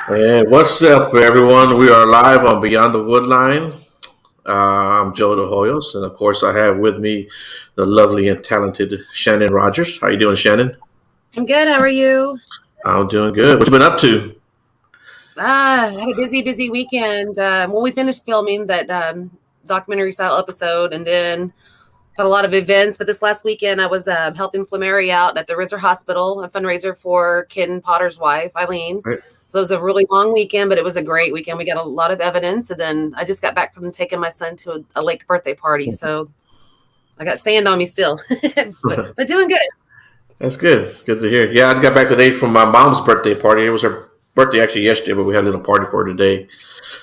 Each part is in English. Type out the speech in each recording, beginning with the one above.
And what's up, everyone? We are live on Beyond the Woodline. I'm Joe De Hoyos, and of course, I have with me the lovely and talented Shannon Rogers. How you doing, Shannon? I'm good. How are you? I'm doing good. What you been up to? I had a busy weekend. We finished filming that documentary style episode, and then had a lot of events. But this last weekend, I was helping Flamery out at the Rizer Hospital, a fundraiser for Ken Potter's wife, Eileen. Right. So it was a really long weekend, but it was a great weekend. We got a lot of evidence, and then I just got back from taking my son to a lake birthday party. So I got sand on me still, but doing good. That's good. Good to hear. Yeah, I just got back today from my mom's birthday party. It was her birthday actually yesterday, but we had a little party for her today.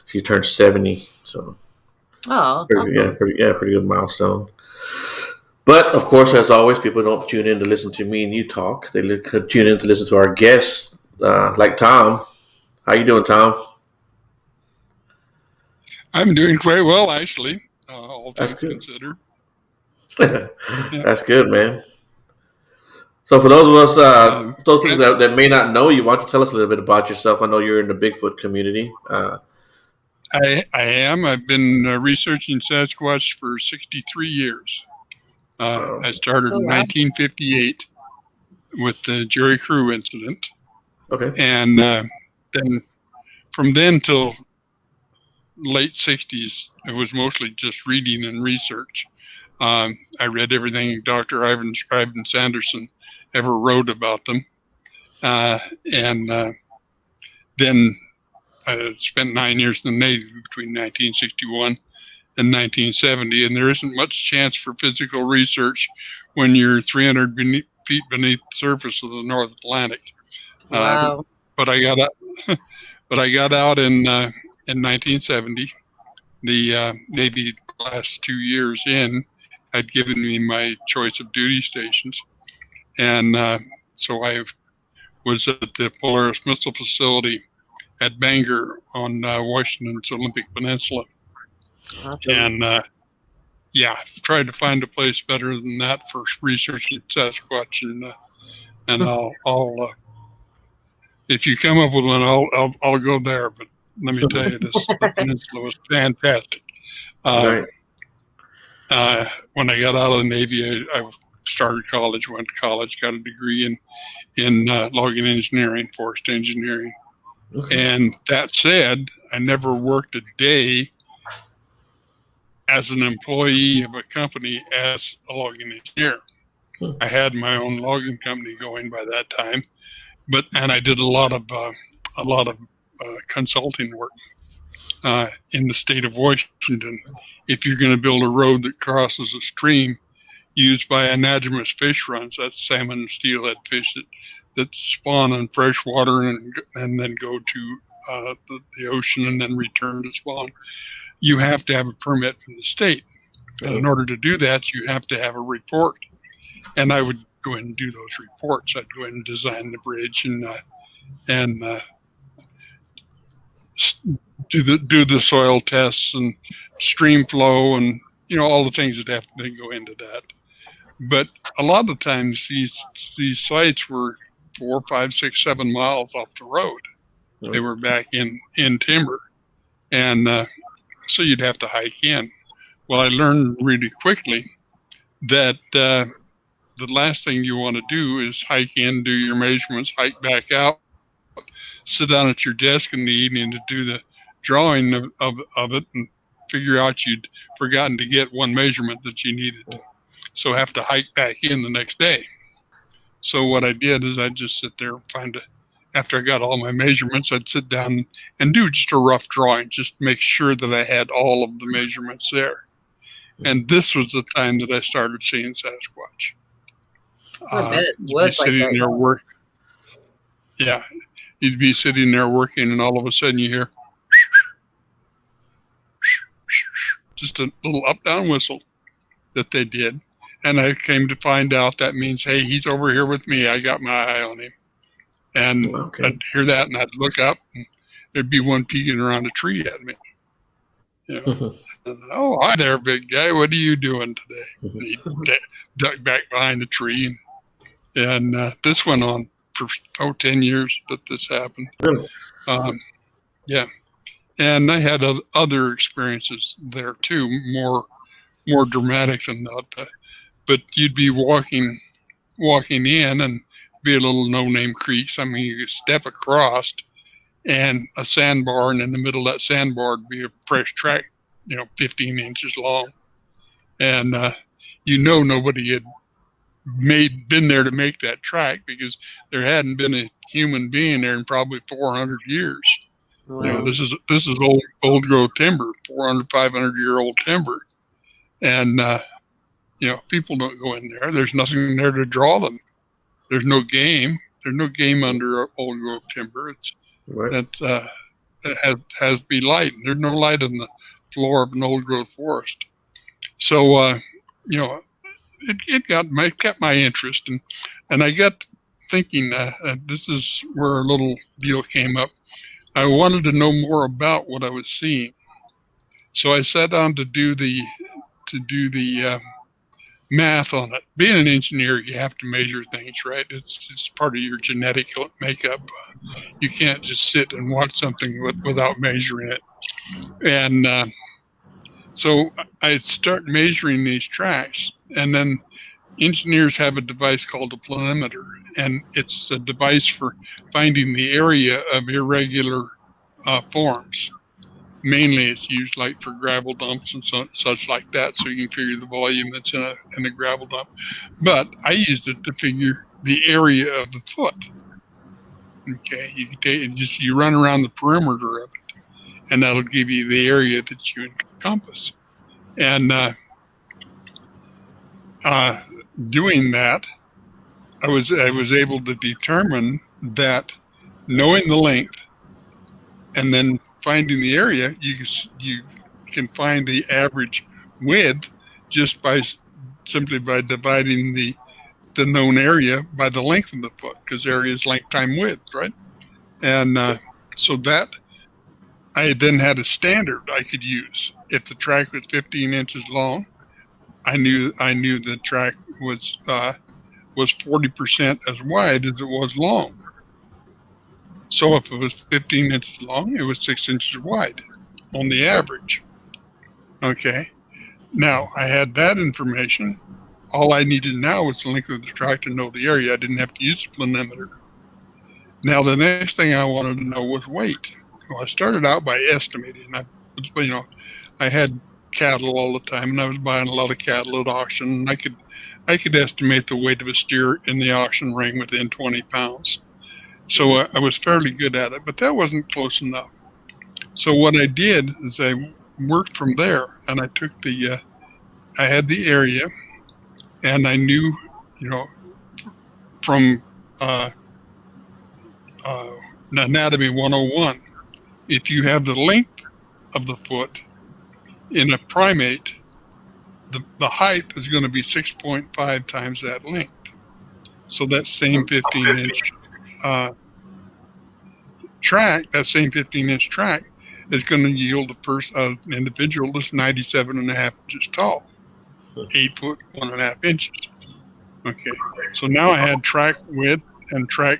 She turned 70, so Oh, pretty, awesome. pretty good milestone. But of course, as always, people don't tune in to listen to me and you talk. They tune in to listen to our guests, like Thom. How you doing, Thom? I'm doing quite well, actually, all That's things good. considered. That's good, man. So for those of us, those people that may not know you, why don't you tell us a little bit about yourself? I know you're in the Bigfoot community. I am. I've been researching Sasquatch for 63 years. I started in 1958 with the Jerry Crew incident. Okay. And then from then till late 60s, it was mostly just reading and research. I read everything Dr. Ivan Sanderson ever wrote about them. And then I spent 9 years in the Navy between 1961 and 1970, and there isn't much chance for physical research when you're 300 feet beneath the surface of the North Atlantic. Wow. But I got out. But I got out in 1970. The Navy last 2 years in had given me my choice of duty stations, and so I was at the Polaris Missile Facility at Bangor on Washington's Olympic Peninsula. Awesome. And tried to find a place better than that for researching Sasquatch, and I'll if you come up with one, I'll go there. But let me tell you, the peninsula was fantastic. Right. When I got out of the Navy, I started college, went to college, got a degree in logging engineering, forest engineering. Okay. And that said, I never worked a day as an employee of a company as a logging engineer. I had my own logging company going by that time, and I did a lot of consulting work in the state of Washington. If you're going to build a road that crosses a stream used by anadromous fish runs, that's salmon and steelhead fish that spawn in fresh water and then go to the ocean and then return to spawn, you have to have a permit from the state. And in order to do that, you have to have a report. And I would go in and do those reports. I'd go in and design the bridge and do the soil tests and stream flow and all the things that have to go into that. But a lot of times these sites were 4, 5, 6, 7 miles off the road. They were back in timber, and so you'd have to hike in. Well, I learned really quickly that the last thing you want to do is hike in, do your measurements, hike back out, sit down at your desk in the evening to do the drawing of it, and figure out you'd forgotten to get one measurement that you needed. So have to hike back in the next day. So what I did is I'd just sit there and after I got all my measurements, I'd sit down and do just a rough drawing, just to make sure that I had all of the measurements there. And this was the time that I started seeing Sasquatch. You'd be sitting there working. Yeah, you'd be sitting there working, and all of a sudden you hear just a little up-down whistle that they did. And I came to find out that means, hey, he's over here with me. I got my eye on him. And I'd hear that, and I'd look up, and there'd be one peeking around a tree at me. Oh, hi there, big guy. What are you doing today? And he ducked back behind the tree. And this went on for 10 years that this happened. Yeah. And I had other experiences there too, more dramatic than that. But you'd be walking in and be a little no-name creeks. I mean, you could step across and a sandbar, and in the middle of that sandbar would be a fresh track, 15 inches long. And nobody had been there to make that track because there hadn't been a human being there in probably 400 years. Wow. This is old growth timber, 400, 500-year-old timber. And, people don't go in there. There's nothing there to draw them. There's no game. There's no game under old growth timber. It's Right. that has to be light. There's no light in the floor of an old growth forest. So, it kept my interest. And I got thinking, this is where a little deal came up. I wanted to know more about what I was seeing. So I sat down to do the math on it. Being an engineer, you have to measure things, right? It's part of your genetic makeup. You can't just sit and watch something without measuring it. And so I start measuring these tracks, and then engineers have a device called a planimeter, and it's a device for finding the area of irregular forms. Mainly it's used like for gravel dumps and such like that, so you can figure the volume that's in a gravel dump. But I used it to figure the area of the foot. Okay, you can take and you run around the perimeter of it, and that'll give you the area that you encompass. And doing that, I was able to determine that knowing the length and then finding the area, you can find the average width just simply by dividing the known area by the length of the foot, because area is length time width, right? And so that I then had a standard I could use. If the track was 15 inches long, I knew the track was 40% as wide as it was long. So if it was 15 inches long, it was 6 inches wide on the average. Okay. Now I had that information. All I needed now was the length of the track to know the area. I didn't have to use a planimeter. Now the next thing I wanted to know was weight. Well, I started out by estimating. I had cattle all the time, and I was buying a lot of cattle at auction. And I could estimate the weight of a steer in the auction ring within 20 pounds. So I was fairly good at it, but that wasn't close enough. So what I did is I worked from there, and I took I had the area, and I knew, from Anatomy 101, if you have the length of the foot in a primate, the height is going to be 6.5 times that length. So that same 15-inch track, that same 15-inch track is going to yield an individual that's 97.5 inches tall, 8 foot 1.5 inches. Okay, so now I had track width and track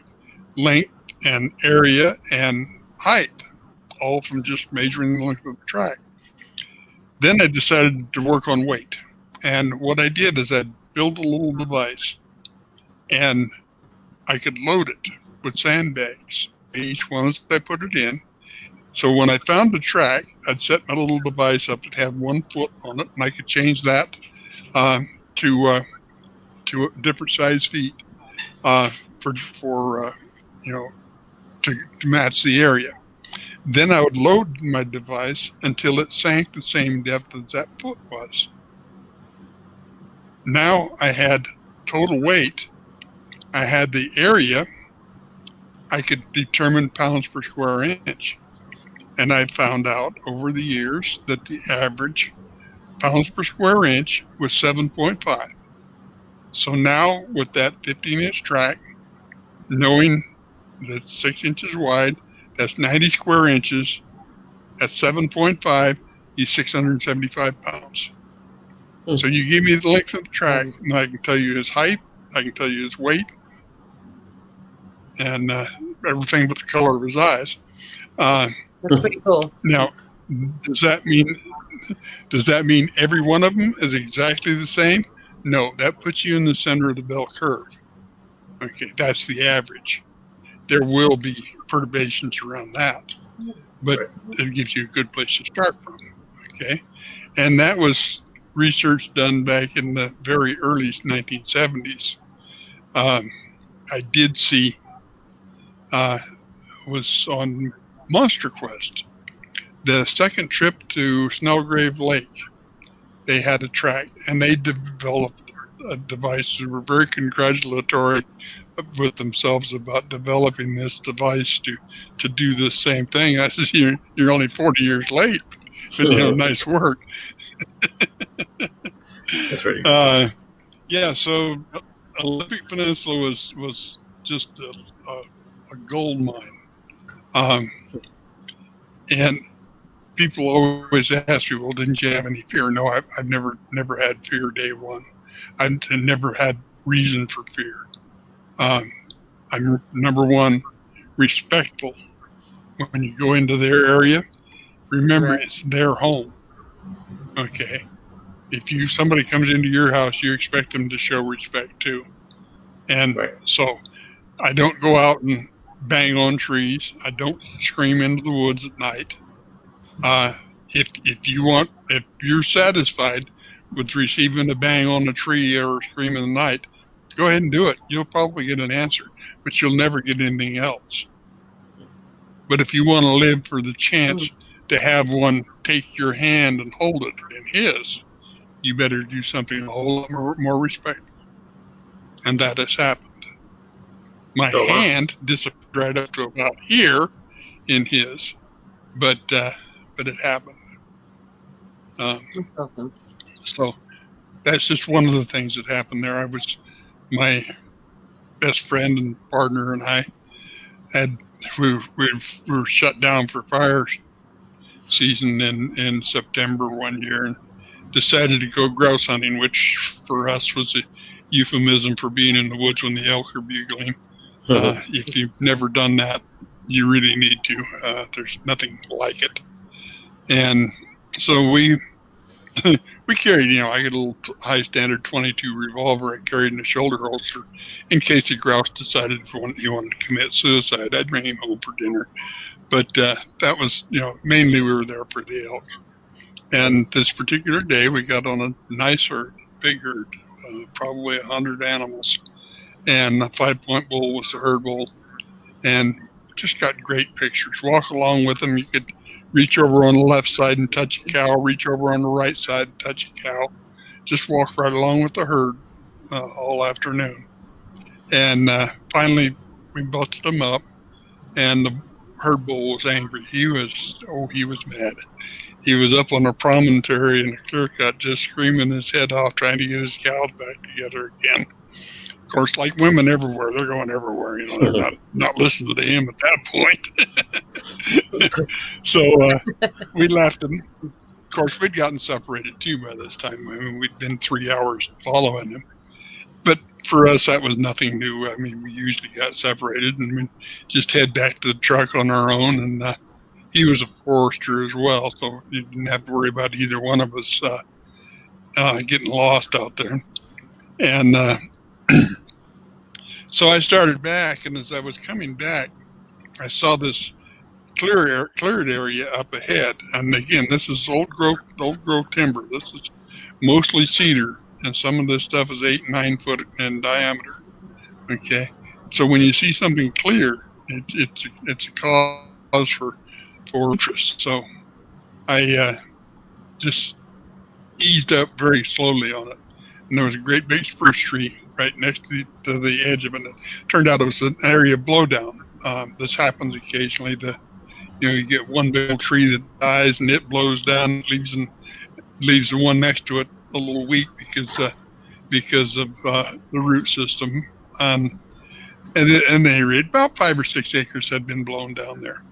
length and area and height, all from just measuring the length of the track. Then I decided to work on weight. And what I did is I built a little device, and I could load it with sandbags, each one as I put it in. So when I found the track, I'd set my little device up to have 1 foot on it, and I could change that to different size feet to match the area. Then I would load my device until it sank the same depth as that foot was. Now I had total weight. I had the area. I could determine pounds per square inch. And I found out over the years that the average pounds per square inch was 7.5. So now with that 15-inch track, knowing that 6 inches wide, that's 90 square inches, at 7.5, he's 675 pounds. So you give me the length of the track, and I can tell you his height, I can tell you his weight, and everything but the color of his eyes. That's pretty cool. Now, does that mean every one of them is exactly the same? No, that puts you in the center of the bell curve. Okay, that's the average. There will be perturbations around that, but Right. it gives you a good place to start from. Okay, and that was research done back in the very early 1970s. I did see was on Monster Quest. The second trip to Snellgrave Lake, they had a track, and they developed a device. They were very congratulatory with themselves about developing this device to do the same thing. I said, you're only 40 years late, but nice work. That's really cool. Yeah, so Olympic Peninsula was just a gold mine. And people always ask me, well, didn't you have any fear? No, I've never had fear day one. I've never had reason for fear. I'm, number one, respectful. When you go into their area, remember Right. it's their home. Okay. If somebody comes into your house, you expect them to show respect too. And Right. so I don't go out and bang on trees. I don't scream into the woods at night. If you're satisfied with receiving a bang on a tree or a scream in the night, go ahead and do it. You'll probably get an answer, but you'll never get anything else. But if you want to live for the chance to have one take your hand and hold it in his, you better do something a whole lot more respectful. And that has happened. My hand disappeared right up to about here in his, but it happened. That's awesome. So that's just one of the things that happened there. My best friend and partner and I we were shut down for fire season in September one year and decided to go grouse hunting, which for us was a euphemism for being in the woods when the elk are bugling. If you've never done that, you really need to. There's nothing like it. And so we carried, I get a little high standard 22 revolver I carried in a shoulder holster in case the grouse decided he wanted to commit suicide. I'd bring him home for dinner. But that was, mainly we were there for the elk. And this particular day, we got on a nice herd, big herd, probably 100 animals. And a 5-point bull was the herd bull. And just got great pictures. Walk along with them. You could reach over on the left side and touch a cow, reach over on the right side and touch a cow. Just walk right along with the herd all afternoon. And finally, we busted them up, and the herd bull was angry. He was mad. He was up on a promontory in a clear cut, just screaming his head off, trying to get his cows back together again. Of course, like women everywhere, they're going everywhere. They're not listening to him at that point. So we left him. Of course, we'd gotten separated too by this time. I mean, we'd been 3 hours following him. But for us, that was nothing new. I mean, we usually got separated and we just head back to the truck on our own. And he was a forester as well, so you didn't have to worry about either one of us getting lost out there. And so I started back, and as I was coming back, I saw this cleared area up ahead. And again, this is old growth timber. This is mostly cedar, and some of this stuff is 8 and 9 foot in diameter. Okay, so when you see something clear, it's a cause for interest. So I just eased up very slowly on it, and there was a great big spruce tree right next to the edge of it. It turned out it was an area of blowdown. This happens occasionally. You get one big old tree that dies and it blows down, leaves the one next to it a little weak because of the root system. And at any rate, about 5 or 6 acres had been blown down there.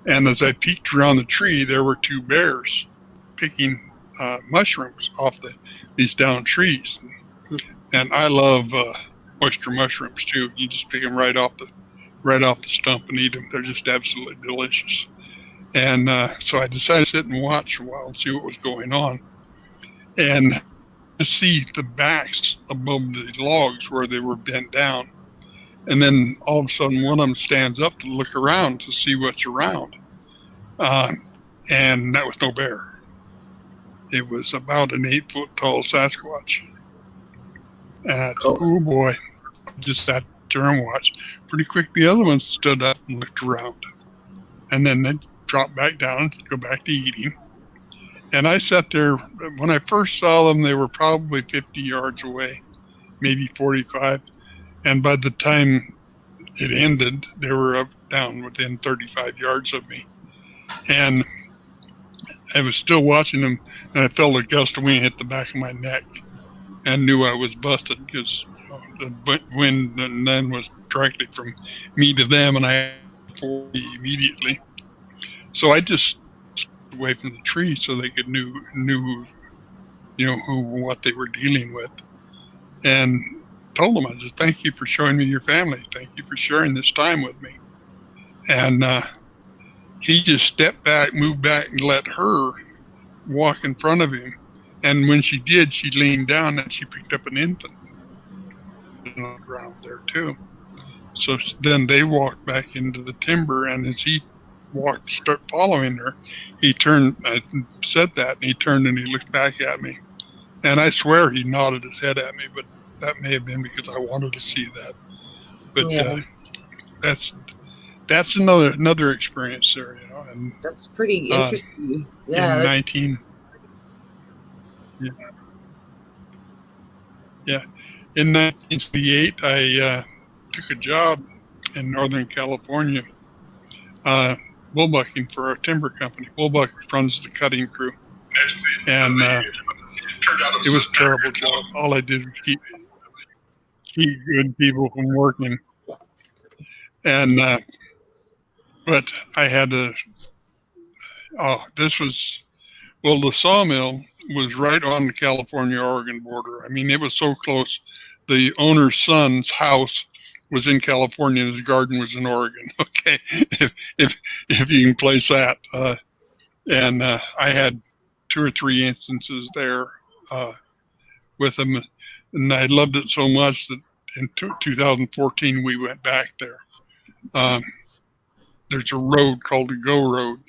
And as I peeked around the tree, there were 2 bears picking mushrooms off these down trees. And I love oyster mushrooms too. You just pick them right off the stump and eat them. They're just absolutely delicious. And so I decided to sit and watch a while and see what was going on. And to see the backs above the logs where they were bent down. And then all of a sudden, one of them stands up to look around to see what's around. And that was no bear. It was about an 8-foot tall Sasquatch. And I thought, oh boy, just sat there and watched. Pretty quick, the other one stood up and looked around. And then they dropped back down and go back to eating. And I sat there. When I first saw them, they were probably 50 yards away, maybe 45. And by the time it ended, they were up down within 35 yards of me. And I was still watching them, and I felt a gust of wind hit the back of my neck and knew I was busted because the wind then was directly from me to them, and I immediately. So I just stood away from the tree so they could knew what they were dealing with, and told them, I just thank you for showing me your family. Thank you for sharing this time with me. And he just stepped back, moved back, and let her walk in front of him. And when she did, she leaned down and she picked up an infant on the ground there too. So then they walked back into the timber, and as he start following her, he turned. I said that, and he turned and he looked back at me, and I swear he nodded his head at me, but that may have been because I wanted to see that. But yeah. That's another experience there, and that's pretty interesting. Yeah. In 1978, I took a job in Northern California, bullbucking for a timber company. Bullbuck runs the cutting crew, and it was a terrible job. All I did was keep good people from working, and but I had to. The sawmill was right on the California-Oregon border. I mean, it was so close. The owner's son's house was in California and his garden was in Oregon. Okay, if you can place that. And I had 2 or 3 instances there with them, and I loved it so much that in 2014 we went back there. There's a road called the Go Road.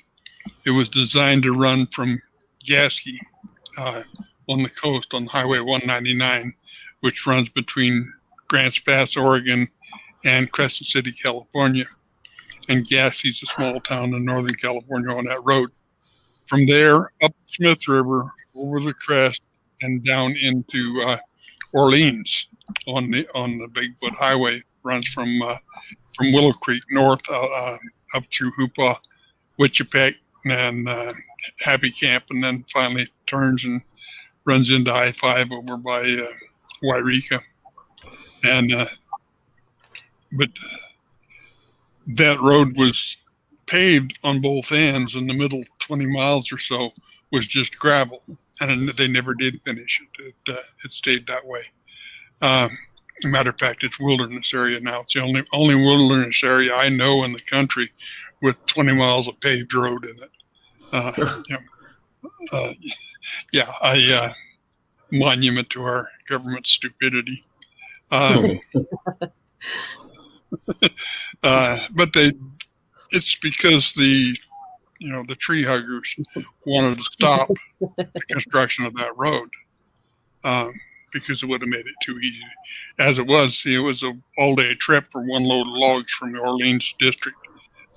It was designed to run from Gasky on the coast on Highway 199, which runs between Grants Pass, Oregon, and Crescent City, California. And Gasky's a small town in Northern California on that road. From there, up the Smith River, over the crest, and down into Orleans on the Bigfoot Highway. Runs from Willow Creek north up through Hoopa, Wichipec, and Happy Camp, and then finally turns and runs into I-5 over by Wairika. And but that road was paved on both ends, and the middle 20 miles or so was just gravel, and they never did finish it. It stayed that way. Matter of fact, it's wilderness area now. It's the only wilderness area I know in the country with 20 miles of paved road in it. Monument to our government's stupidity. But it's because the tree huggers wanted to stop the construction of that road. Because it would have made it too easy. As it was a all-day trip for one load of logs from the Orleans district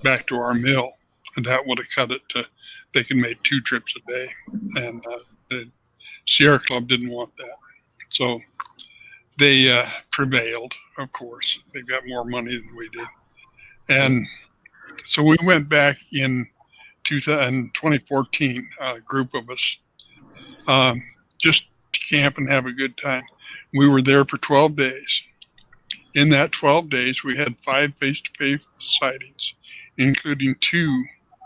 back to our mill, and that would have cut it to, they could make 2 trips a day, and the Sierra Club didn't want that. So they prevailed, of course. They got more money than we did. And so we went back in 2014, a group of us, just camp and have a good time. We were there for 12 days. In that 12 days, we had 5 face-to-face sightings, including 2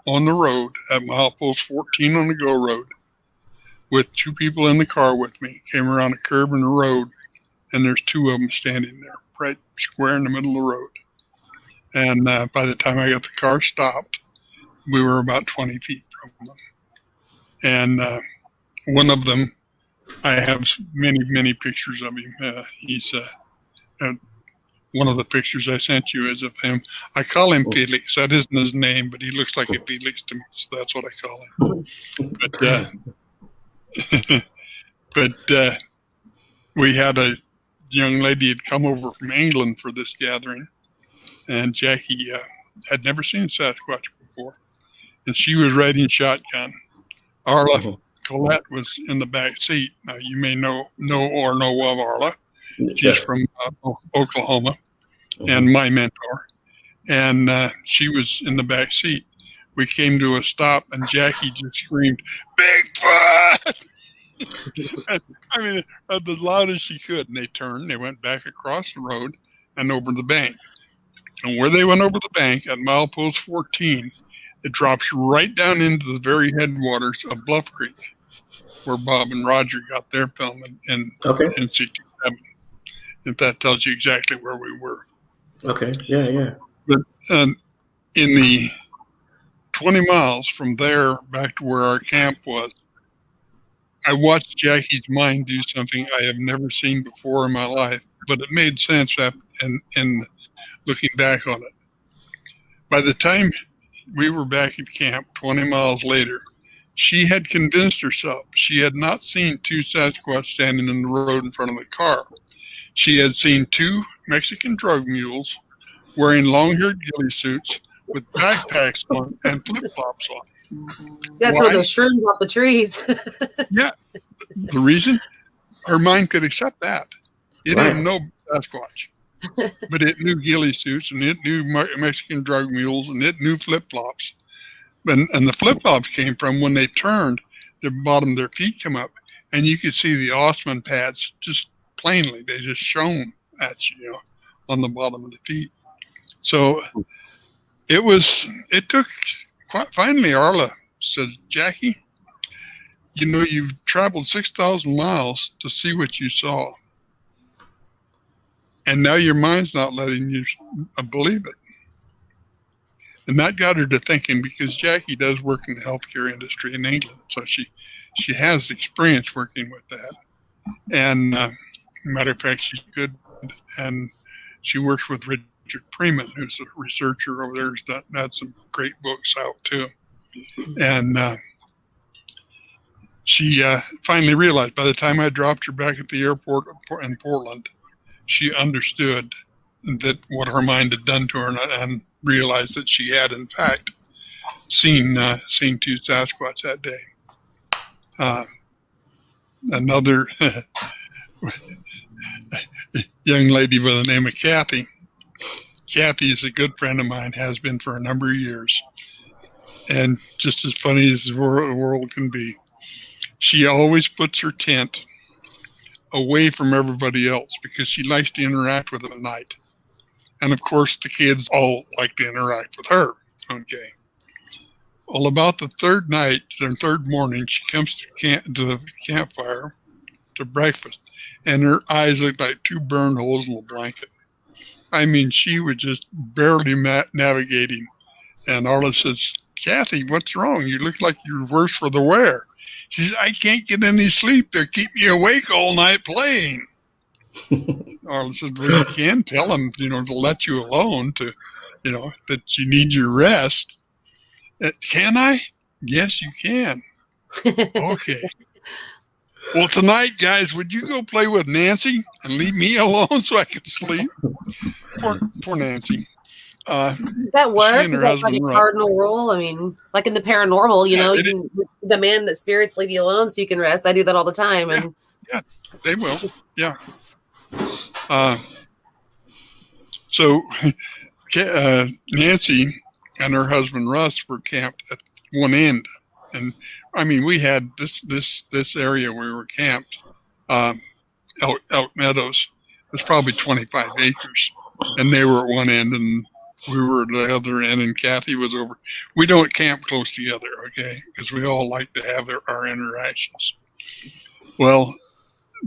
on the road at milepost 14 on the Go Road, with 2 people in the car with me. Came around a curve in the road, and there's 2 of them standing there, right square in the middle of the road. And by the time I got the car stopped, we were about 20 feet from them. And one of them, I have many, many pictures of him. He's one of the pictures I sent you is of him. I call him Felix. That isn't his name, but he looks like a Felix to me, so that's what I call him. But we had a young lady had come over from England for this gathering, and Jackie had never seen Sasquatch before, and she was riding shotgun. Arla Colette was in the back seat. Now you may know of Arla. She's from Oklahoma, and my mentor. And she was in the back seat. We came to a stop, and Jackie just screamed, "Bigfoot!" I mean, the loudest she could. And they turned. They went back across the road and over the bank. And where they went over the bank at milepost 14, it drops right down into the very headwaters of Bluff Creek, where Bob and Roger got their film in C27. If that tells you exactly where we were. Okay. Yeah. But in the 20 miles from there back to where our camp was, I watched Jackie's mind do something I have never seen before in my life, but it made sense in looking back on it. By the time we were back at camp 20 miles later, she had convinced herself she had not seen two Sasquatch standing in the road in front of the car. She had seen two Mexican drug mules wearing long-haired ghillie suits with backpacks on and flip-flops on. That's where the shrooms off the trees. Yeah. The reason? Her mind could accept that. It didn't know Sasquatch. But it knew ghillie suits, and it knew Mexican drug mules, and it knew flip-flops. And the flip-flops came from when they turned, the bottom of their feet come up, and you could see the Osman pads just plainly. They just shone at you, on the bottom of the feet. So finally Arla said, "Jackie, you've traveled 6,000 miles to see what you saw. And now your mind's not letting you believe it." And that got her to thinking, because Jackie does work in the healthcare industry in England. So she has experience working with that. And matter of fact, she's good. And she works with Richard Freeman, who's a researcher over there, who's got some great books out too. And she finally realized by the time I dropped her back at the airport in Portland, she understood that what her mind had done to her, and realized that she had, in fact, seen two Sasquatch that day. Another young lady by the name of Kathy. Kathy is a good friend of mine, has been for a number of years, and just as funny as the world can be. She always puts her tent away from everybody else because she likes to interact with them at night. And of course, the kids all like to interact with her. Okay. Well, about the third night or third morning, she comes to the campfire to breakfast, and her eyes look like two burned holes in a blanket. I mean, she was just barely navigating. And Arla says, "Kathy, what's wrong? You look like you're worse for the wear." She says, "I can't get any sleep. They keep me awake all night playing." Arla said, "Well, you can tell them, to let you alone, that you need your rest." "Can I?" "Yes, you can." "Okay. Well, tonight, guys, would you go play with Nancy and leave me alone so I can sleep?" Poor Nancy. Does that work? Is that like a cardinal rule? I mean, like in the paranormal, you can demand that spirits leave you alone so you can rest. I do that all the time. And yeah, they will. Yeah. So Nancy and her husband Russ were camped at one end, and I mean, we had this area where we were camped, Elk Meadows. It was probably 25 acres, and they were at one end, and we were at the other end, and Kathy was over. We don't camp close together, okay, because we all like to have our interactions. Well,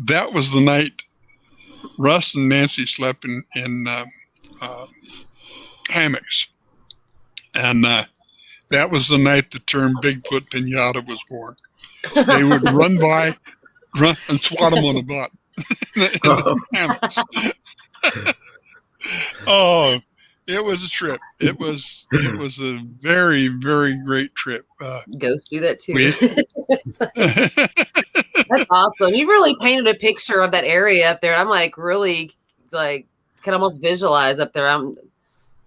that was the night Russ and Nancy slept in hammocks, and That was the night the term Bigfoot pinata was born. They would run and swat them on the butt. Oh, it was a trip. It was a very, very great trip. Ghosts do that too. That's awesome. You really painted a picture of that area up there. I'm like really like can almost visualize up there.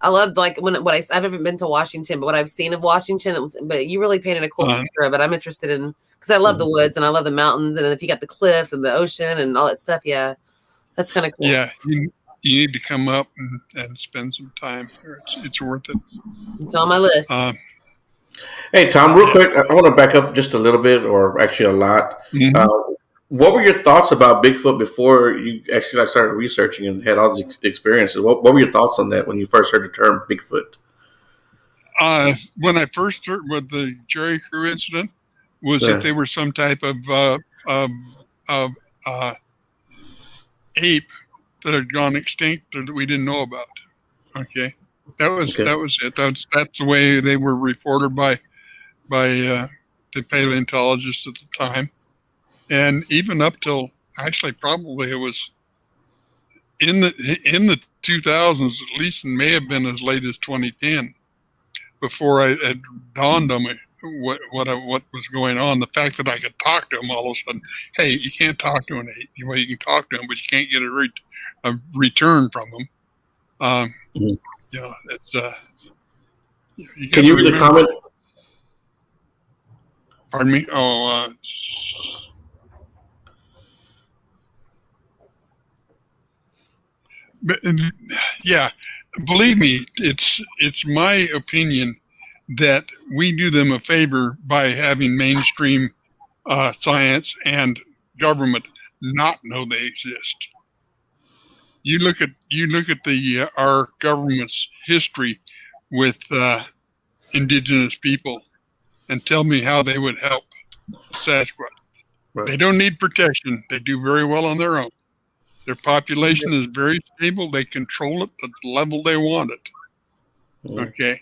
I love like I've never been to Washington, but what I've seen of Washington, but you really painted a cool picture of it. I'm interested in because I love the woods and I love the mountains, and if you got the cliffs and the ocean and all that stuff, yeah, that's kind of cool. Yeah, you need to come up and spend some time. It's worth it. It's on my list. Hey, Thom, real quick, I want to back up just a little bit, or actually a lot. Mm-hmm. What were your thoughts about Bigfoot before you actually started researching and had all these experiences? What were your thoughts on that when you first heard the term Bigfoot? When I first heard with the Jerry Crew incident, was that they were some type of ape that had gone extinct or that we didn't know about. Okay, that was it. That's the way they were reported by the paleontologists at the time, and even up till actually probably it was in the 2000s, at least, and may have been as late as 2010 before it dawned on me what was going on. The fact that I could talk to him all of a sudden. Hey, you can't talk to an ape. Well, you can talk to him, but you can't get a return from him. You know, it's. Can you read the comment? Pardon me. But, yeah, believe me, it's my opinion that we do them a favor by having mainstream science and government not know they exist. You look at our government's history with indigenous people, and tell me how they would help Sasquatch. Right. They don't need protection. They do very well on their own. Their population is very stable. They control it at the level they want it. Okay.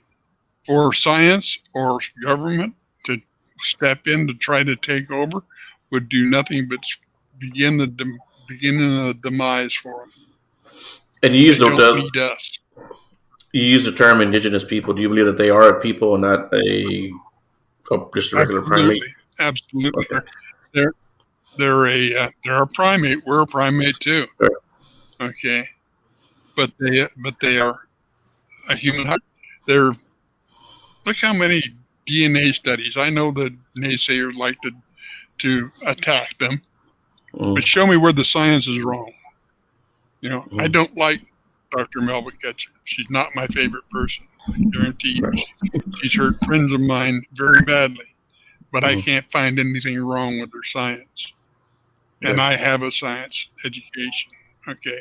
For science or government to step in to try to take over would do nothing but beginning of the demise for them. And you use you use the term indigenous people. Do you believe that they are a people and not just a regular primate? Absolutely. Okay. They're a primate. We're a primate too. Sure. Okay. But they are a human. Look how many DNA studies. I know that naysayers like to attack them, but show me where the science is wrong. You know, I don't like Dr. Melba Ketchum. She's not my favorite person. I guarantee you. She's hurt friends of mine very badly, but I can't find anything wrong with her science. And I have a science education. Okay.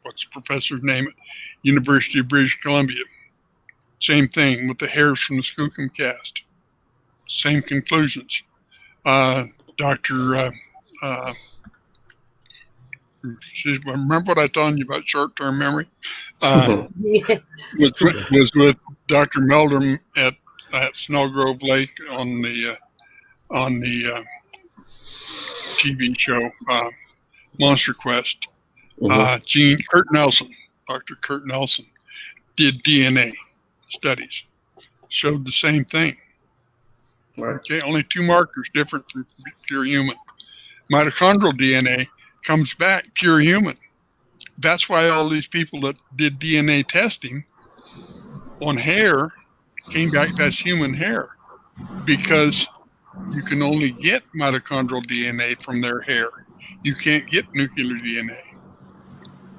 What's the professor's name? University of British Columbia. Same thing with the hairs from the Skookum cast. Same conclusions. Remember what I told you about short-term memory? Was with Dr. Meldrum at Snowgrove Lake on the TV show Monster Quest. Dr. Kurt Nelson did DNA studies, showed the same thing. Right. Okay, only two markers different from pure human. Mitochondrial DNA comes back pure human. That's why all these people that did DNA testing on hair came back that's human hair, because you can only get mitochondrial DNA from their hair. You can't get nuclear DNA.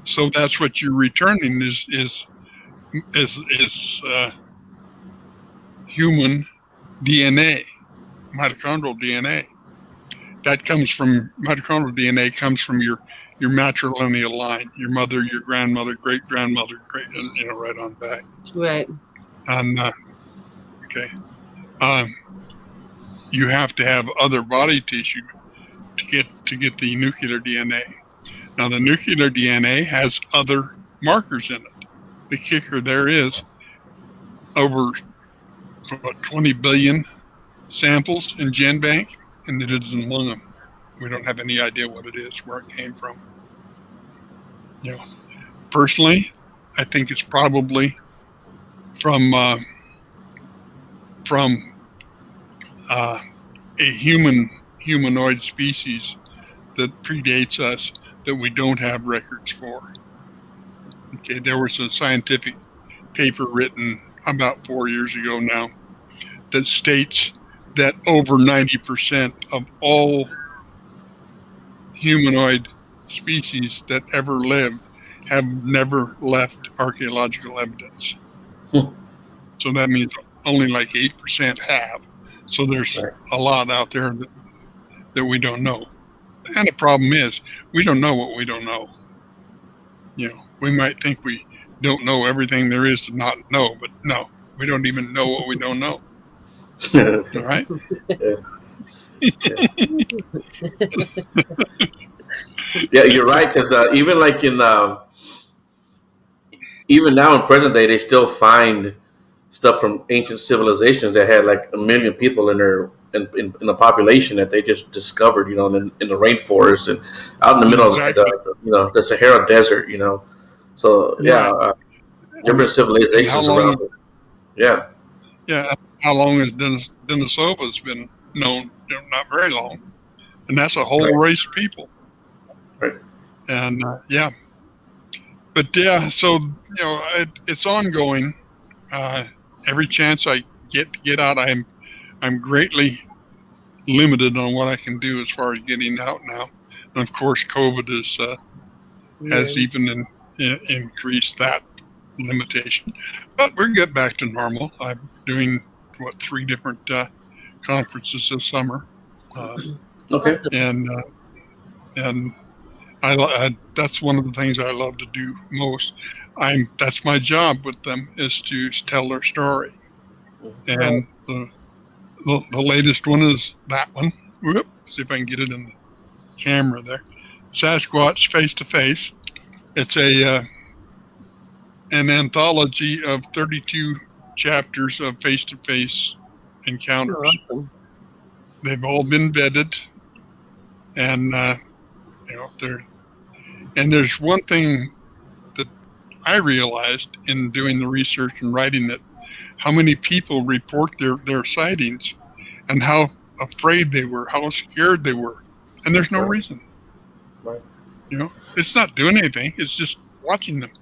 So that's what you're returning is human DNA, mitochondrial DNA. That comes from mitochondrial DNA comes from your matrilineal line, your mother, your grandmother, great grandmother, right on back. Right. And you have to have other body tissue to get the nuclear DNA. Now the nuclear DNA has other markers in it. the kicker there is over 20 billion samples in GenBank, and it isn't among them. We don't have any idea what it is, where it came from. Personally, I think it's probably from a humanoid species that predates us that we don't have records for. Okay, there was a scientific paper written about 4 years ago now that states that over 90% of all humanoid species that ever lived have never left archaeological evidence. So that means only like 8% have. So there's a lot out there that we don't know. And the problem is, we don't know what we don't know. We might think we don't know everything there is to not know, but no, we don't even know what we don't know. All right? Yeah, you're right. Because even like even now in present day, they still find stuff from ancient civilizations that had like 1 million people in their in a population that they just discovered, in the rainforest and out in the middle of the Sahara Desert, So different civilizations around it. Yeah. Yeah. How long has Denisovans been known? Not very long, and that's a whole race of people. Right. And but so it's ongoing. Every chance I get out, I'm greatly limited on what I can do as far as getting out now, and of course, COVID has even increased that limitation. But we're getting back to normal. I'm doing 3 different conferences this summer. Okay. And I that's one of the things I love to do most. That's my job with them, is to tell their story. And the latest one is that one. See if I can get it in the camera there. Sasquatch Face to Face. It's an anthology of 32 chapters of face-to-face encounters. Awesome. They've all been vetted, and there's one thing that I realized in doing the research and writing it: how many people report their sightings, and how afraid they were, how scared they were, and there's no reason. Right. It's not doing anything. It's just watching them,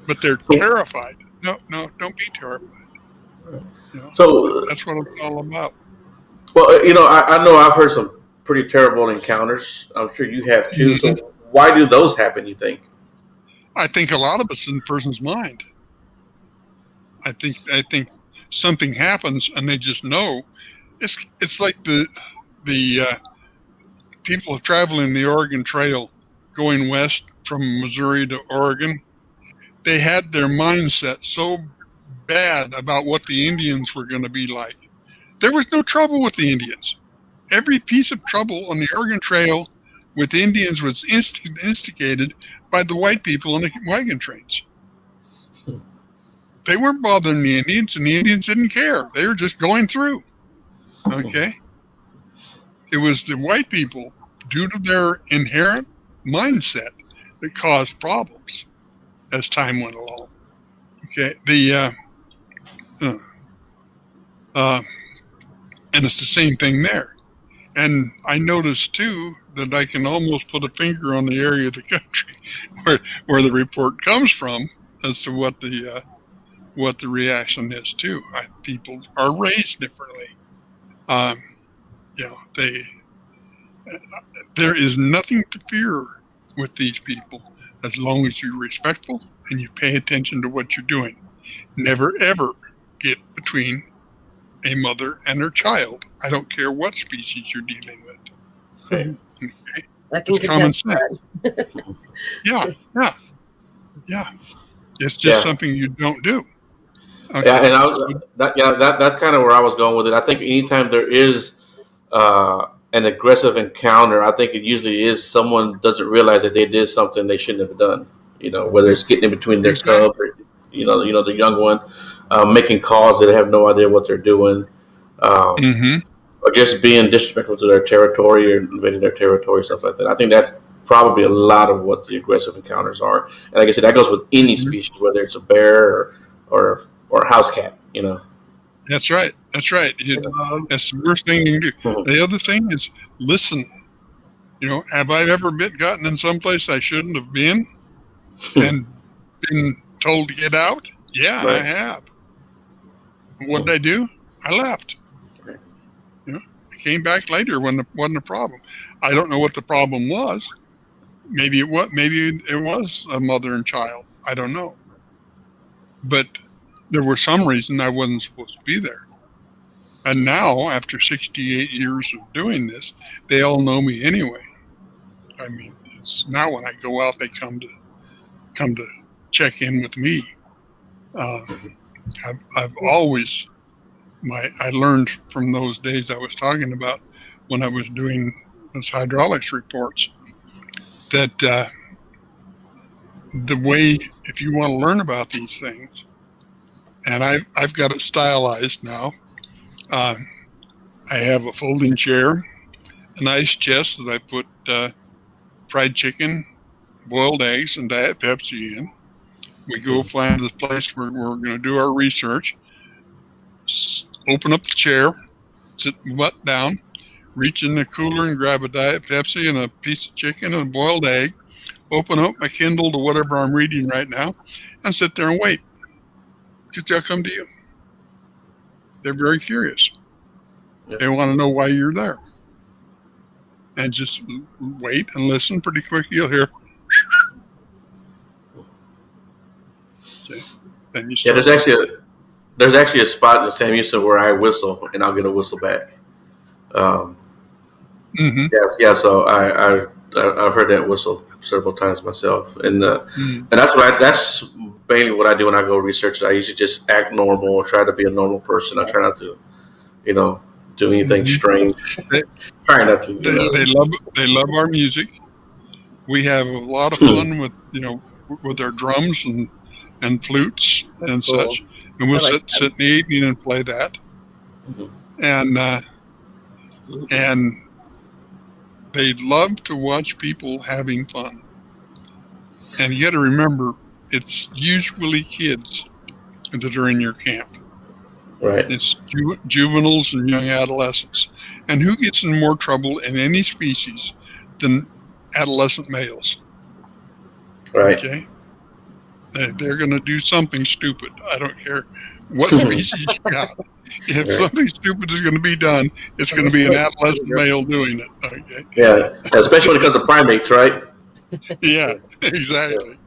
but they're terrified. No, don't be terrified. So that's what it's all about. Well, I know I've heard some pretty terrible encounters. I'm sure you have too. Mm-hmm. So why do those happen, you think? I think a lot of it's in the person's mind. I think something happens and they just know. It's like the people traveling the Oregon Trail going west from Missouri to Oregon. They had their mindset so bad about what the Indians were going to be like. There was no trouble with the Indians. Every piece of trouble on the Oregon Trail with Indians was instigated by the white people on the wagon trains. They weren't bothering the Indians, and the Indians didn't care. They were just going through. Okay? It was the white people, due to their inherent mindset, that caused problems as time went along. Okay? And it's the same thing there. And I noticed too that I can almost put a finger on the area of the country where the report comes from as to what the reaction is too. People are raised differently. There is nothing to fear with these people as long as you're respectful and you pay attention to what you're doing. Never ever get between a mother and her child. I don't care what species you're dealing with. Okay. It's common sense. Yeah. It's just something you don't do. Okay. Yeah, and that's kind of where I was going with it. I think anytime there is an aggressive encounter, I think it usually is someone doesn't realize that they did something they shouldn't have done. whether it's getting in between their Exactly. cub or the young one, making calls that they have no idea what they're doing, um, Mm-hmm. or just being disrespectful to their territory or invading their territory, stuff like that. I think that's probably a lot of what the aggressive encounters are. And like I said, that goes with any species, whether it's a bear or a house cat. That's right. That's right. That's the worst thing you can do. Mhm. The other thing is listen. Have I ever gotten in some place I shouldn't have been and been told to get out? Yeah, I Right. have. What did I do? I left. Right. I came back later when it wasn't a problem. I don't know what the problem was. Maybe it was a mother and child. I don't know. But there was some reason I wasn't supposed to be there. And now, after 68 years of doing this, they all know me anyway. I mean, it's now when I go out, they come to check in with me. I've always I learned from those days I was talking about when I was doing those hydraulics reports that the way, if you want to learn about these things, and I've got it stylized now. I have a folding chair, a nice chest that I put fried chicken, boiled eggs, and Diet Pepsi in. We go find the place where we're going to do our research. Open up the chair, sit butt down, reach in the cooler and grab a Diet Pepsi and a piece of chicken and a boiled egg. Open up my Kindle to whatever I'm reading right now, and sit there and wait. Because they'll come to you. They're very curious. Yeah. They want to know why you're there. And just wait and listen. Pretty quick, you'll hear. Okay. Then you Yeah, start. there's actually a spot in San Houston where I whistle and I'll get a whistle back. Mm-hmm. Yeah. So I've heard that whistle several times myself, and Mm-hmm. and that's mainly what I do when I go research. I usually just act normal or try to be a normal person. I try not to, do anything Mm-hmm. strange. They, Try not to. they love our music. We have a lot of fun with our drums and flutes That's and cool. such. And we'll I like sit in the evening and play that. Mhm. And they love to watch people having fun. And you got to remember, it's usually kids that are in your camp. Right. It's juveniles and young adolescents. And who gets in more trouble in any species than adolescent males? Right. Okay? They're going to do something stupid. I don't care what species you got. If Right. something stupid is going to be done, it's going to be an adolescent male doing it. Okay? Yeah. Especially when it comes to primates, right? Yeah, exactly.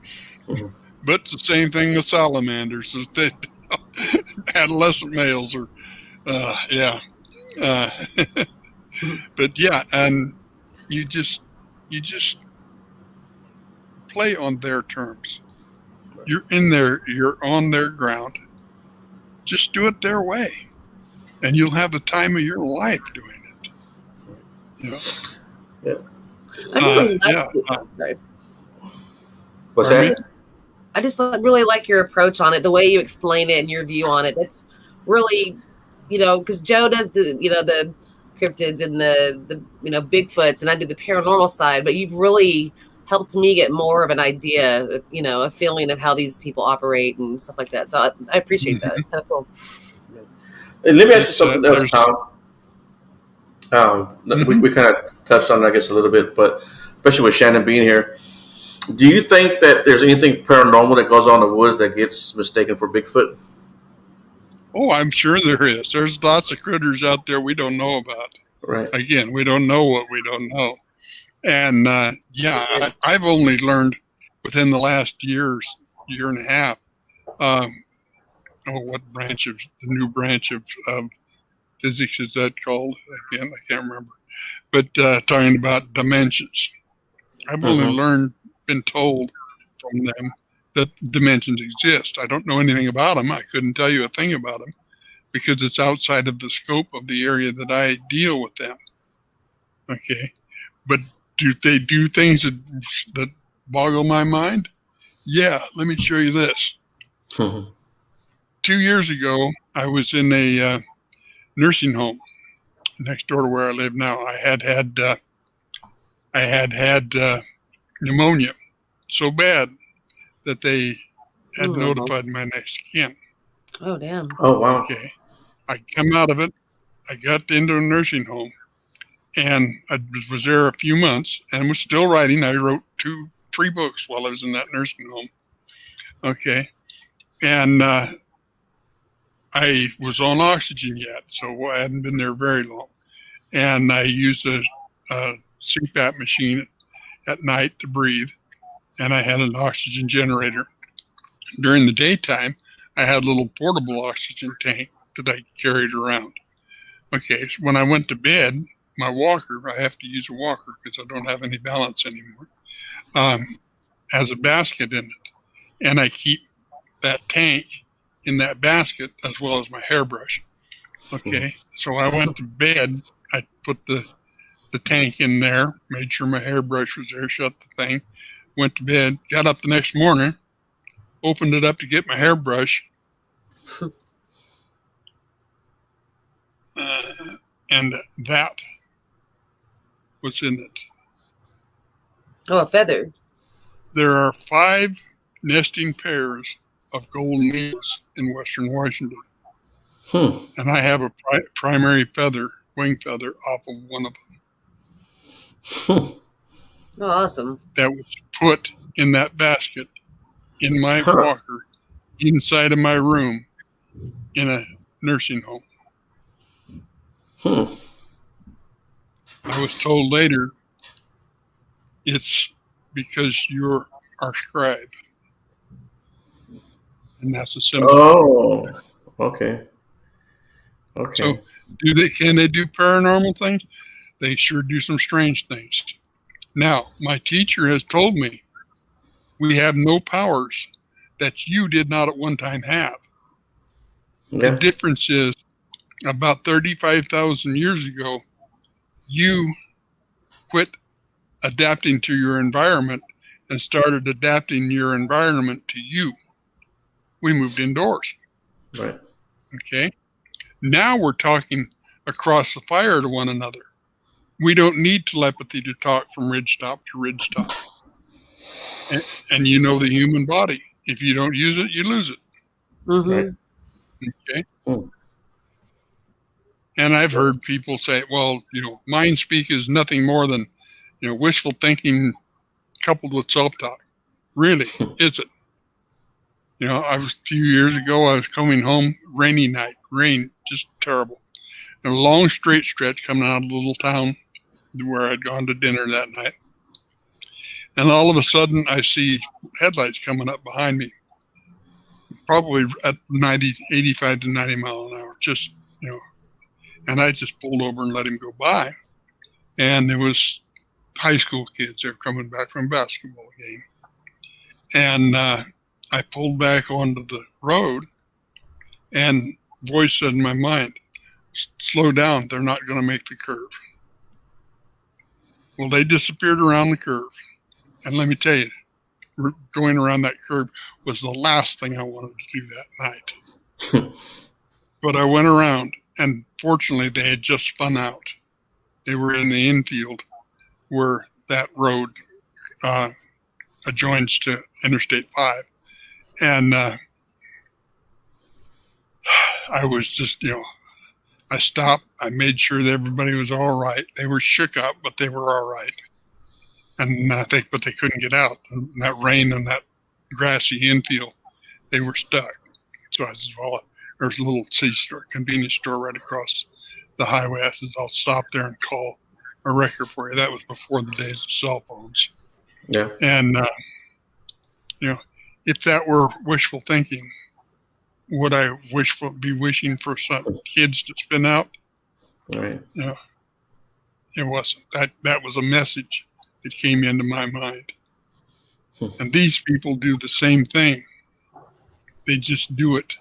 Mhm. But it's the same thing with salamanders. Adolescent males are, yeah. But yeah, and you just play on their terms. You're on their ground. Just do it their way, and you'll have the time of your life doing it. Yeah. I really Yeah. sorry. What's Pardon that? I just really like your approach on it, the way you explain it and your view on it. That's really, because Joe does the cryptids and the Bigfoots, and I do the paranormal side. But you've really helped me get more of an idea, a feeling of how these people operate and stuff like that. So I appreciate that. It's kind of cool. And let me ask you something else, Tom. We kind of touched on it, I guess, a little bit, but especially with Shannon being here, do you think that there's anything paranormal that goes on in the woods that gets mistaken for Bigfoot? Oh, I'm sure there is. There's lots of critters out there we don't know about. Right. Again, we don't know what we don't know. And I've only learned within the last year and a half. What branch of the new branch of physics is that called? Again, I can't remember. But talking about dimensions, I've only been told from them that dimensions exist. I don't know anything about them. I couldn't tell you a thing about them because it's outside of the scope of the area that I deal with them. Okay, but do they do things that boggle my mind? Yeah, let me show you this. Mhm. 2 years ago, I was in a nursing home next door to where I live now. I had pneumonia so bad that they had notified my next of kin. Oh, damn. Oh wow. Okay, I come out of it. I got into a nursing home, and I was there a few months, and was still writing. I wrote 3 books while I was in that nursing home. Okay, and I was on oxygen yet, so I hadn't been there very long. And I used a CPAP machine at night to breathe, and I had an oxygen generator. During the daytime, I had a little portable oxygen tank that I carried around. Okay, so when I went to bed, my walker, I have to use a walker because I don't have any balance anymore, has a basket in it. And I keep that tank in that basket as well as my hairbrush. Okay, so I went to bed. I put the tank in there, made sure my hairbrush was there, shut the thing, went to bed, got up the next morning, opened it up to get my hairbrush, and that was in it. Oh, a feather. There are 5 nesting pairs of golden eagles in western Washington. And I have a primary feather, wing feather, off of one of them. Oh, awesome. That was put in that basket in my walker inside of my room in a nursing home. I was told later it's because you're our scribe. And that's a symbol. Oh, okay. Okay. So can they do paranormal things? They sure do some strange things. Now, my teacher has told me we have no powers that you did not at one time have. Yeah. The difference is about 35,000 years ago, you quit adapting to your environment and started adapting your environment to you. We moved indoors. Right. Okay. Now we're talking across the fire to one another. We don't need telepathy to talk from ridgetop to ridgetop. And you know the human body. If you don't use it, you lose it. Right. Okay. And I've heard people say, well, mind speak is nothing more than, wishful thinking coupled with self-talk. Really, is it? A few years ago, I was coming home, rainy night, rain, just terrible. And a long straight stretch coming out of the little town where I'd gone to dinner that night. And all of a sudden, I see headlights coming up behind me, probably at 85 to 90 mile an hour, just, and I just pulled over and let him go by. And it was high school kids. They're coming back from a basketball game. And I pulled back onto the road, and voice said in my mind, slow down, they're not going to make the curve. Well, they disappeared around the curve. And let me tell you, going around that curve was the last thing I wanted to do that night. But I went around, and fortunately, they had just spun out. They were in the infield where that road adjoins to Interstate 5. And I was just, I stopped. I made sure that everybody was all right. They were shook up, but they were all right. And but they couldn't get out. And that rain and that grassy infield, they were stuck. So I said, well, there's a little C-store, convenience store right across the highway. I said, I'll stop there and call a wrecker for you. That was before the days of cell phones. Yeah. And, if that were wishful thinking, would I be wishing for some kids to spin out? Right. No, it wasn't. That was a message that came into my mind. And these people do the same thing. They just do it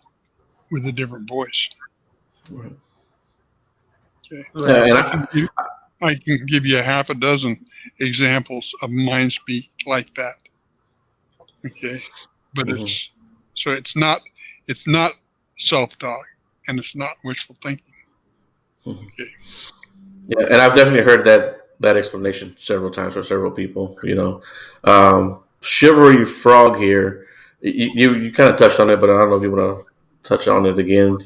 with a different voice. Right. Okay. Yeah, and I can give you a half a dozen examples of mind speak like that. Okay, but Mhm. it's not self-talk, and it's not wishful thinking. Mhm. Okay. Yeah, and I've definitely heard that explanation several times from several people. Chivalry Frog here. You kind of touched on it, but I don't know if you want to touch on it again.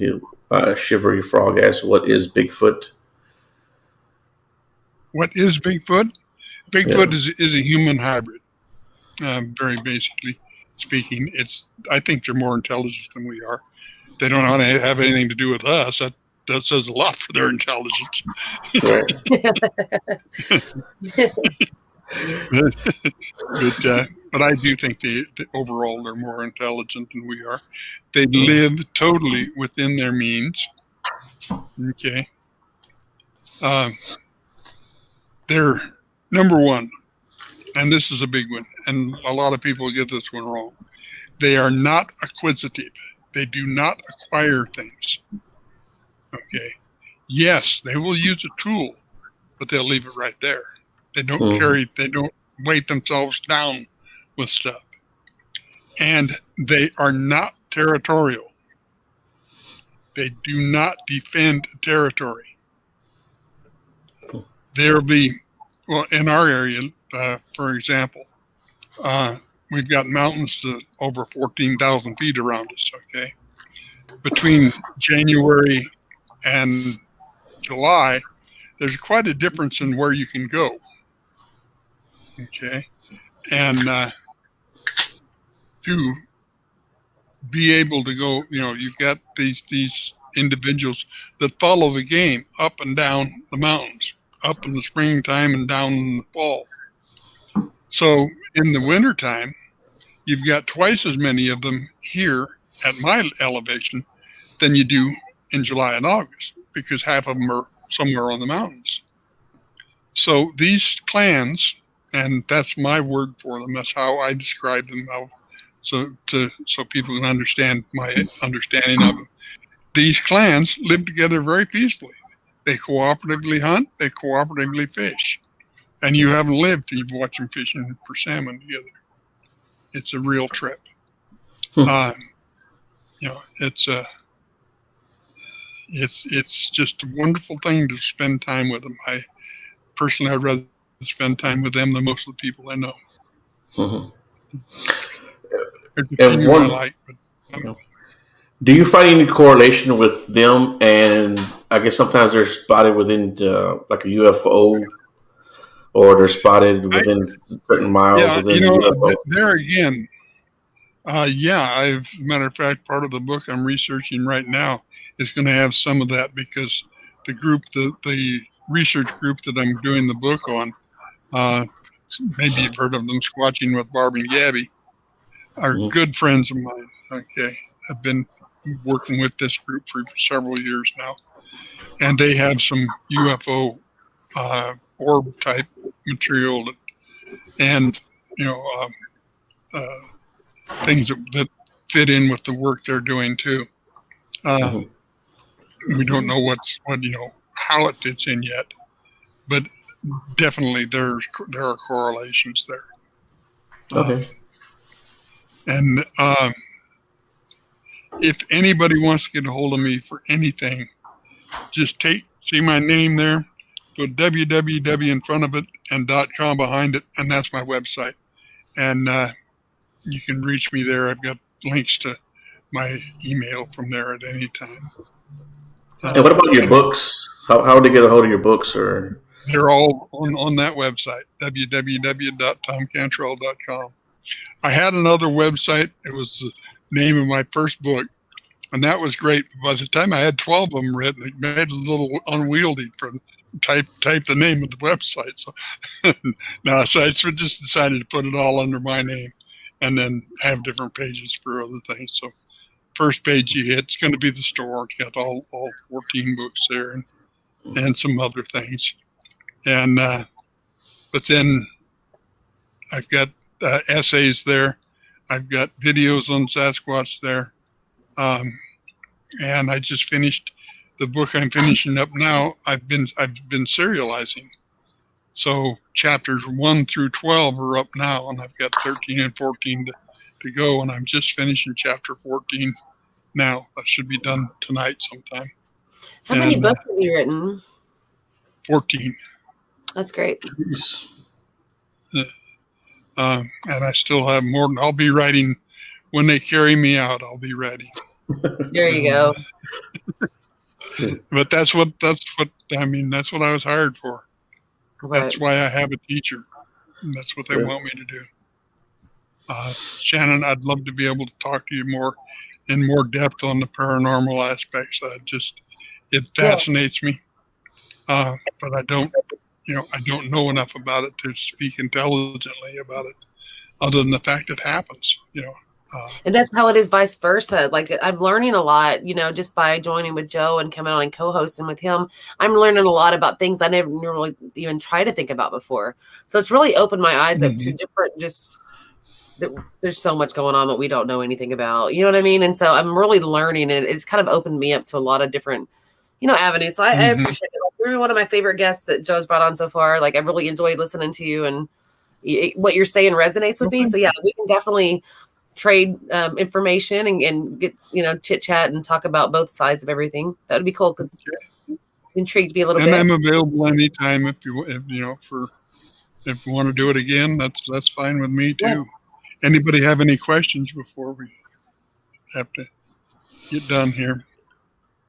Chivalry Frog asks, "What is Bigfoot?" What is Bigfoot? Bigfoot Yeah. is a human hybrid. Very basically speaking, I think they're more intelligent than we are. They don't want to have anything to do with us. That says a lot for their intelligence. Right. But I do think overall they're more intelligent than we are. They live totally within their means. Okay. They're number one, and this is a big one, and a lot of people get this one wrong. They are not acquisitive. They do not acquire things. Okay. Yes, they will use a tool, but they'll leave it right there. They don't they don't weight themselves down with stuff. And they are not territorial. They do not defend territory. There'll be, well, in our area, for example, we've got mountains to over 14,000 feet around us, okay? Between January and July, there's quite a difference in where you can go, okay? And to be able to go, you've got these individuals that follow the game up and down the mountains, up in the springtime and down in the fall. So in the wintertime, you've got twice as many of them here at my elevation than you do in July and August, because half of them are somewhere on the mountains. So these clans, and that's my word for them, that's how I describe them, so people can understand my understanding of them. These clans live together very peacefully. They cooperatively hunt, they cooperatively fish. And you haven't lived till you've watched them fishing for salmon together. It's a real trip. It's just a wonderful thing to spend time with them. I'd rather spend time with them than most of the people I know. There's a few I like, but do you find any correlation with them? And I guess sometimes they're spotted within like a UFO, or they're spotted within certain miles within UFO. There again, as a matter of fact, part of the book I'm researching right now is going to have some of that, because the research group that I'm doing the book on, maybe you've heard of them, Squatching with Barb and Gabby, are good friends of mine. Okay. I've been working with this group for several years now, and they have some UFO orb type material and things that fit in with the work they're doing too. We don't know how it fits in yet, but definitely there are correlations there. Okay. And if anybody wants to get a hold of me for anything, just see my name there, go www in front of it and .com behind it, and that's my website. And you can reach me there. I've got links to my email from there at any time. And what about your books? How would they get a hold of your books? Or they're all on that website, www.thomchantrall.com. I had another website. It was the name of my first book, and that was great. By the time I had 12 of them written, it made it a little unwieldy for type the name of the website. So I just decided to put it all under my name, and then have different pages for other things. So first page you hit, it's going to be the store. It's got all 14 books there and some other things. And but then I've got essays there. I've got videos on Sasquatch there. And I just finished the book I'm finishing up now. I've been serializing. So chapters 1 through 12 are up now, and I've got 13 and 14 to go, and I'm just finishing chapter 14 now. That should be done tonight sometime. How many books have you written? 14. That's great. And I still have more. I'll be writing when they carry me out. I'll be ready. There you go. But that's what I mean. That's what I was hired for. Right. That's why I have a teacher. That's what they want me to do. Shannon, I'd love to be able to talk to you more in more depth on the paranormal aspects. It fascinates me, but I don't know enough about it to speak intelligently about it, other than the fact it happens. And that's how it is, vice versa. Like, I'm learning a lot, just by joining with Joe and coming on and co-hosting with him. I'm learning a lot about things I never really even tried to think about before. So it's really opened my eyes up to different, there's so much going on that we don't know anything about. You know what I mean? And so I'm really learning, and it's kind of opened me up to a lot of different, avenues. So I appreciate it. Like, you're one of my favorite guests that Joe's brought on so far. Like, I've really enjoyed listening to you, and what you're saying resonates with me. So yeah, we can definitely trade information and get chit chat and talk about both sides of everything. That would be cool, because intrigued me a little bit. And I'm available anytime if you want to do it again. That's fine with me too. Yeah. Anybody have any questions before we have to get done here?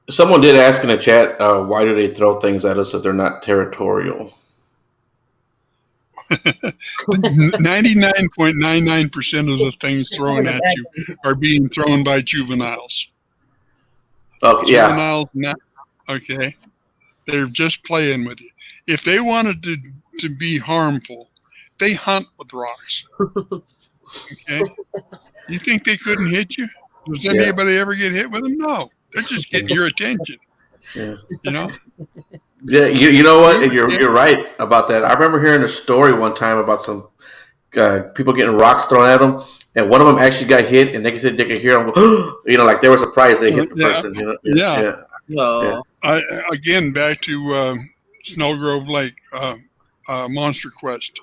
Someone did ask in the chat, why do they throw things at us if they're not territorial? 99.99% of the things thrown at you are being thrown by juveniles. Okay, juveniles, okay. They're just playing with you. If they wanted to be harmful, they hunt with rocks. Okay. You think they couldn't hit you? Does anybody ever get hit with them? No. They're just getting your attention. Yeah. Yeah, you know what? You're right about that. I remember hearing a story one time about some people getting rocks thrown at them, and one of them actually got hit, and they could hear them go, like they were surprised they hit the person. Again, back to Snowgrove Lake, Monster Quest.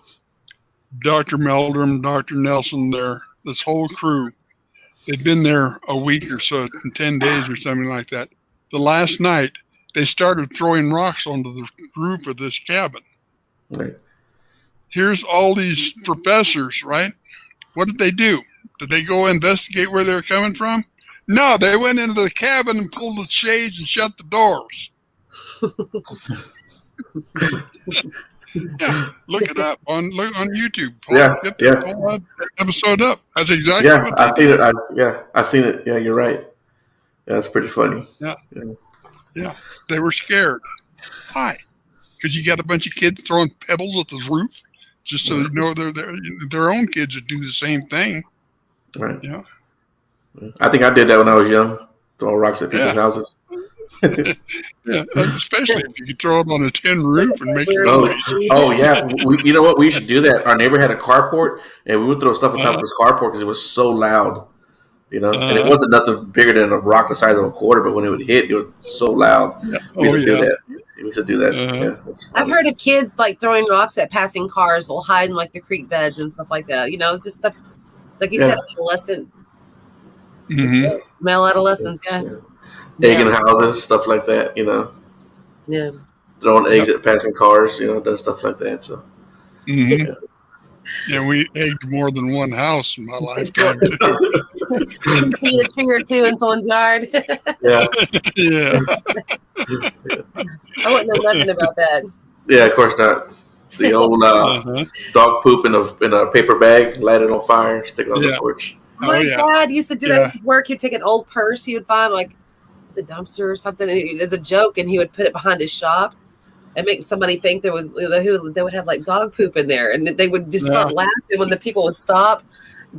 Dr. Meldrum, Dr. Nelson, this whole crew, they'd been there a week or so, 10 days or something like that. The last night, they started throwing rocks onto the roof of this cabin. Right. Here's all these professors, right? What did they do? Did they go investigate where they're coming from? No, they went into the cabin and pulled the shades and shut the doors. Yeah, look it up on YouTube. Pull that episode up. That's exactly what they did. I've seen it. Yeah, you're right. Yeah, that's pretty funny. Yeah, they were scared. Why? Because you got a bunch of kids throwing pebbles at the roof, just so their own kids would do the same thing. Right. I think I did that when I was young, throwing rocks at people's houses. Especially if you could throw them on a tin roof and make it noise. Oh yeah, you know what? We used to do that. Our neighbor had a carport, and we would throw stuff on top of his carport because it was so loud. And it wasn't nothing bigger than a rock the size of a quarter, but when it would hit, it was so loud. We used to do that. I've heard of kids like throwing rocks at passing cars. They'll hide in like the creek beds and stuff like that. It's just stuff, like you said, adolescent, male adolescents, egg in houses, stuff like that. Yeah, throwing eggs at passing cars. Done stuff like that. So. Yeah, we egged more than one house in my lifetime too. Feed a tree or two in someone's yard. Yeah. I wouldn't know nothing about that. Yeah, of course not. The old dog poop in a paper bag, light it on fire, stick it on the porch. My dad used to do that at his work. He'd take an old purse he would find like the dumpster or something as a joke, and he would put it behind his shop and make somebody think they would have like dog poop in there, and they would just start laughing when the people would stop,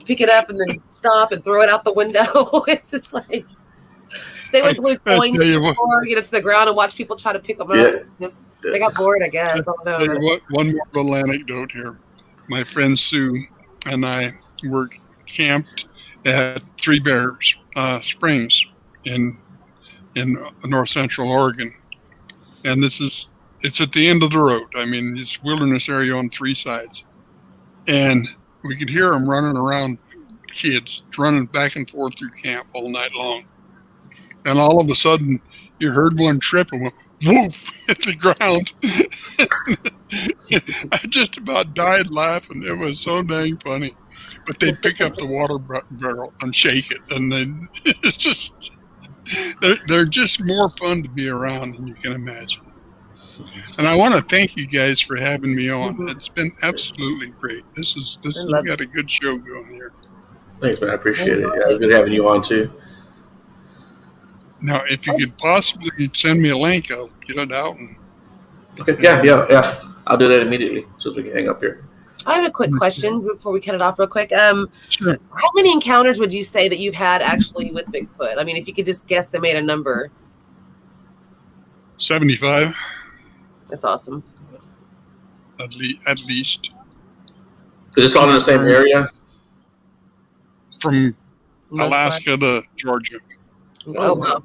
pick it up, and then stop and throw it out the window. It's just like they would glue coins to the floor, to the ground, and watch people try to pick them up. They got bored, I guess. I don't know. Tell you what, one more little anecdote here. My friend Sue and I were camped at Three Bears Springs in north central Oregon, and it's at the end of the road. I mean, it's wilderness area on three sides. And we could hear them running around kids running back and forth through camp all night long. And all of a sudden, you heard one trip and went woof at the ground. I just about died laughing. It was so dang funny. But they'd pick up the water barrel and shake it, and then it's just they're just more fun to be around than you can imagine. And I want to thank you guys for having me on. It's been absolutely great. We've got a good show going here. Thanks, man. I appreciate it. Yeah, it was good having you on too. Now, if you could possibly send me a link, I'll get it out. Okay. Yeah. I'll do that immediately so we can hang up here. I have a quick question before we cut it off real quick. Sure. How many encounters would you say that you've had actually with Bigfoot? I mean, if you could just guesstimate a number. 75. That's awesome. At least. Is this all in the same area? From Alaska to Georgia. Oh, wow.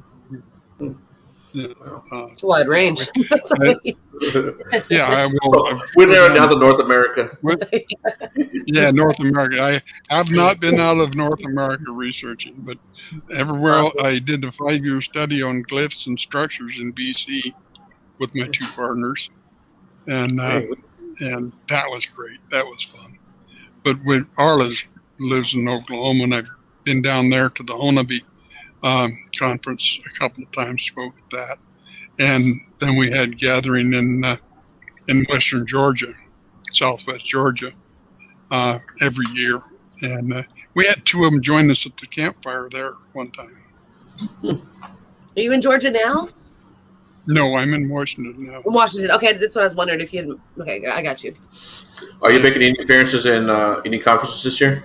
Yeah. It's a wide range. Yeah, I will. We narrowed down to North America. Yeah, North America. I have not been out of North America researching, but everywhere I did a 5-year study on glyphs and structures in BC with my 2 partners, and that was great. That was fun. But when Arla lives in Oklahoma, and I've been down there to the Honaby conference a couple of times, spoke at that, and then we had gathering in western Georgia, southwest Georgia, every year, and we had 2 of them join us at the campfire there one time. Are you in Georgia now? No, I'm in Washington now. Washington. Okay, that's what I was wondering if you had. Okay, I got you. Are you making any appearances in any conferences this year?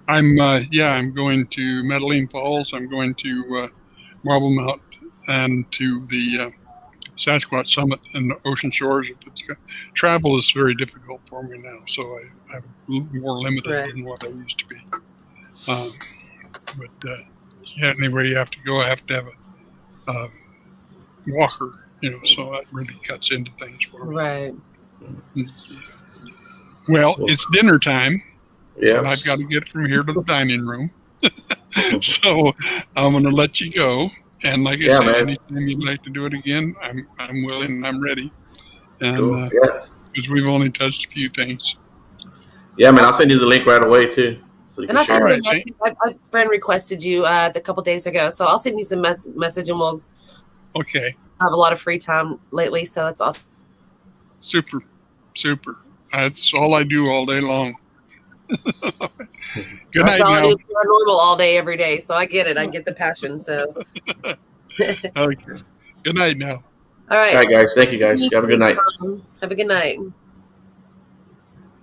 I'm going to Medellin Falls. I'm going to Marble Mount and to the Sasquatch Summit and the Ocean Shores. Travel is very difficult for me now, so I'm more limited than what I used to be. Anywhere you have to go, I have to have a walker, so that really cuts into things for me. Right. Well, it's dinner time. Yeah. And I've got to get from here to the dining room. So I'm going to let you go. And like I said, anytime you'd like to do it again, I'm willing and I'm ready. And because we've only touched a few things. Yeah, man, I'll send you the link right away too. So and I'll send you my friend requested you a couple days ago, so I'll send you some message, and we'll. Okay. Have a lot of free time lately, so that's awesome. Super. That's all I do all day long. Good night now. You're normal all day, every day, so I get it. I get the passion. So. Okay. Good night now. All right. All right, guys. Thank you, guys. Have a good night. Have a good night.